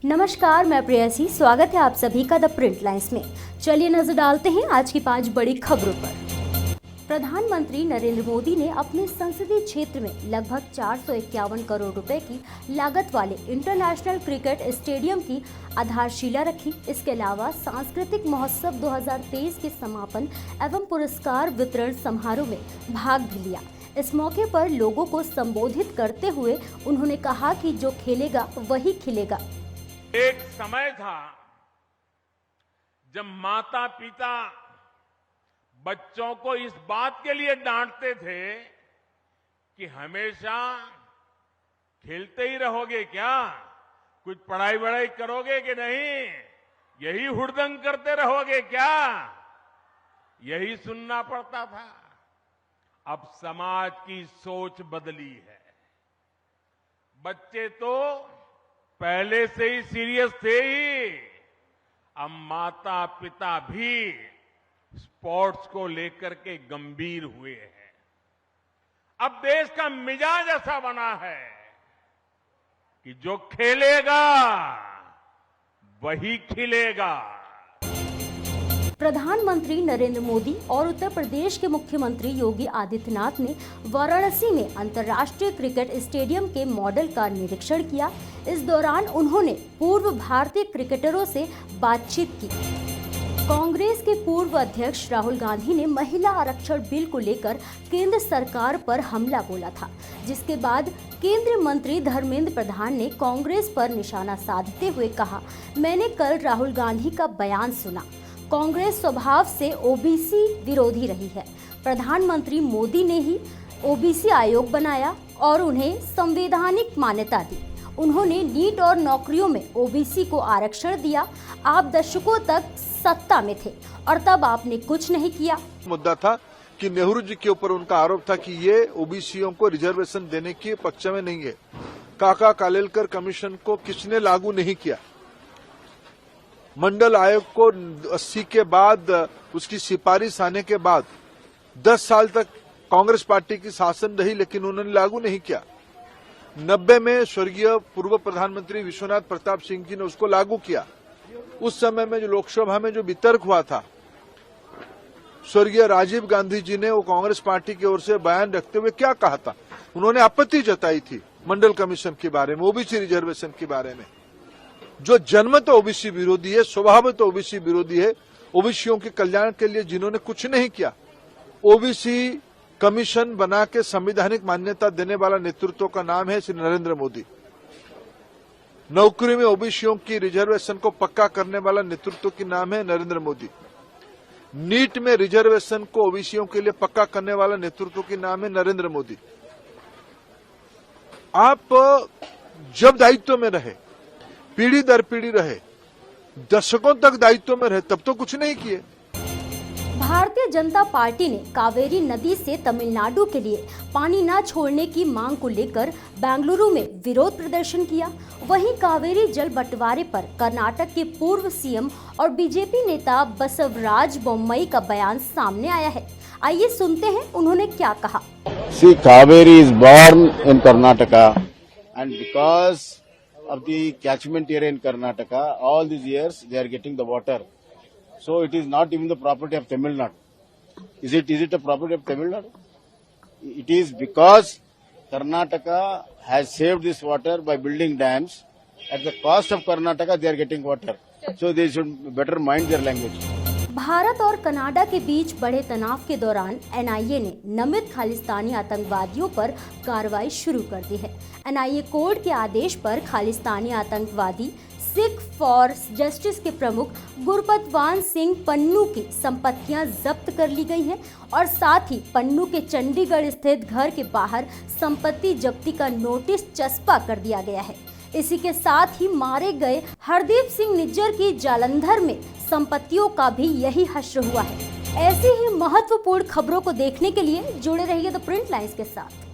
नमस्कार, मैं प्रेयसी। स्वागत है आप सभी का द प्रिंट लाइन्स में। चलिए नजर डालते हैं आज की 5 बड़ी खबरों पर। प्रधानमंत्री नरेंद्र मोदी ने अपने संसदीय क्षेत्र में लगभग 451 करोड़ रुपए की लागत वाले इंटरनेशनल क्रिकेट स्टेडियम की आधारशिला रखी। इसके अलावा सांस्कृतिक महोत्सव 2023 के समापन एवं पुरस्कार वितरण समारोह में भाग भी लिया। इस मौके पर लोगों को संबोधित करते हुए उन्होंने कहा कि जो खेलेगा वही खिलेगा। एक समय था जब माता पिता बच्चों को इस बात के लिए डांटते थे कि हमेशा खेलते ही रहोगे क्या, कुछ पढ़ाई वढ़ाई करोगे कि नहीं, यही हुड़दंग करते रहोगे क्या, यही सुनना पड़ता था। अब समाज की सोच बदली है। बच्चे तो पहले से ही सीरियस थे ही, अब माता पिता भी स्पोर्ट्स को लेकर के गंभीर हुए हैं। अब देश का मिजाज ऐसा बना है कि जो खेलेगा वही खिलेगा। प्रधानमंत्री नरेंद्र मोदी और उत्तर प्रदेश के मुख्यमंत्री योगी आदित्यनाथ ने वाराणसी में अंतर्राष्ट्रीय क्रिकेट स्टेडियम के मॉडल का निरीक्षण किया। इस दौरान उन्होंने पूर्व भारतीय क्रिकेटरों से बातचीत की। कांग्रेस के पूर्व अध्यक्ष राहुल गांधी ने महिला आरक्षण बिल को लेकर केंद्र सरकार पर हमला बोला था, जिसके बाद केंद्रीय मंत्री धर्मेंद्र प्रधान ने कांग्रेस पर निशाना साधते हुए कहा, मैंने कल राहुल गांधी का बयान सुना। कांग्रेस स्वभाव से ओबीसी विरोधी रही है। प्रधानमंत्री मोदी ने ही ओबीसी आयोग बनाया और उन्हें संवैधानिक मान्यता दी। उन्होंने नीट और नौकरियों में ओबीसी को आरक्षण दिया। आप दशकों तक सत्ता में थे और तब आपने कुछ नहीं किया। मुद्दा था कि नेहरू जी के ऊपर उनका आरोप था कि ये ओबीसीओं को रिजर्वेशन देने के पक्ष में नहीं है। काका कालेलकर कमीशन को किसने लागू नहीं किया। मंडल आयोग को 80 के बाद उसकी सिफारिश आने के बाद 10 साल तक कांग्रेस पार्टी की शासन रही, लेकिन उन्होंने लागू नहीं किया। 90 में स्वर्गीय पूर्व प्रधानमंत्री विश्वनाथ प्रताप सिंह जी ने उसको लागू किया। उस समय में जो लोकसभा में जो वितर्क हुआ था, स्वर्गीय राजीव गांधी जी ने वो कांग्रेस पार्टी की ओर से बयान रखते हुए क्या कहा था, उन्होंने आपत्ति जताई थी मंडल कमीशन के बारे में, ओबीसी रिजर्वेशन के बारे में। जो जन्म तो ओबीसी विरोधी है, स्वभाव तो ओबीसी विरोधी है, ओबीसीओं के कल्याण के लिए जिन्होंने कुछ नहीं किया। ओबीसी कमीशन बना के संवैधानिक मान्यता देने वाला नेतृत्व का नाम है श्री नरेंद्र मोदी। नौकरी में ओबीसीओं की रिजर्वेशन को पक्का करने वाला नेतृत्व की नाम है नरेंद्र मोदी। नीट में रिजर्वेशन को ओबीसीओं के लिए पक्का करने वाला नेतृत्व की नाम है नरेंद्र मोदी। आप जब दायित्व में रहे, पीढ़ी दर पीढ़ी रहे, दशकों तक दायित्व में रहे, तब तो कुछ नहीं किए। भारतीय जनता पार्टी ने कावेरी नदी से तमिलनाडु के लिए पानी न छोड़ने की मांग को लेकर बेंगलुरु में विरोध प्रदर्शन किया। वहीं कावेरी जल बंटवारे पर कर्नाटक के पूर्व सीएम और बीजेपी नेता बसवराज बोम्मई का बयान सामने आया है। आइए सुनते हैं उन्होंने क्या कहा। See, Kaveri is born in Karnataka and because of the catchment area in Karnataka, all these years they are getting the water. So it is not even the property of Tamil Nadu. Is it a property of Tamil Nadu? It is because Karnataka has saved this water by building dams. At the cost of Karnataka, they are getting water. So they should better mind their language. Bharat और Canada के बीच बढ़े तनाव के दौरान NIA ने नामित खालिस्तानी आतंकवादियों पर कार्रवाई शुरू कर दी है। एनआईए कोर्ट के आदेश पर खालिस्तानी आतंकवादी सिख फॉर जस्टिस के प्रमुख गुरपतवान सिंह पन्नू की संपत्तियां जब्त कर ली गई हैं और साथ ही पन्नू के चंडीगढ़ स्थित घर के बाहर संपत्ति जब्ती का नोटिस चस्पा कर दिया गया है। इसी के साथ ही मारे गए हरदीप सिंह निज्जर की जालंधर में संपत्तियों का भी यही हश्र हुआ है। ऐसी ही महत्वपूर्ण खबरों को देखने के लिए जुड़े रहिए द प्रिंट लाइन्स के साथ।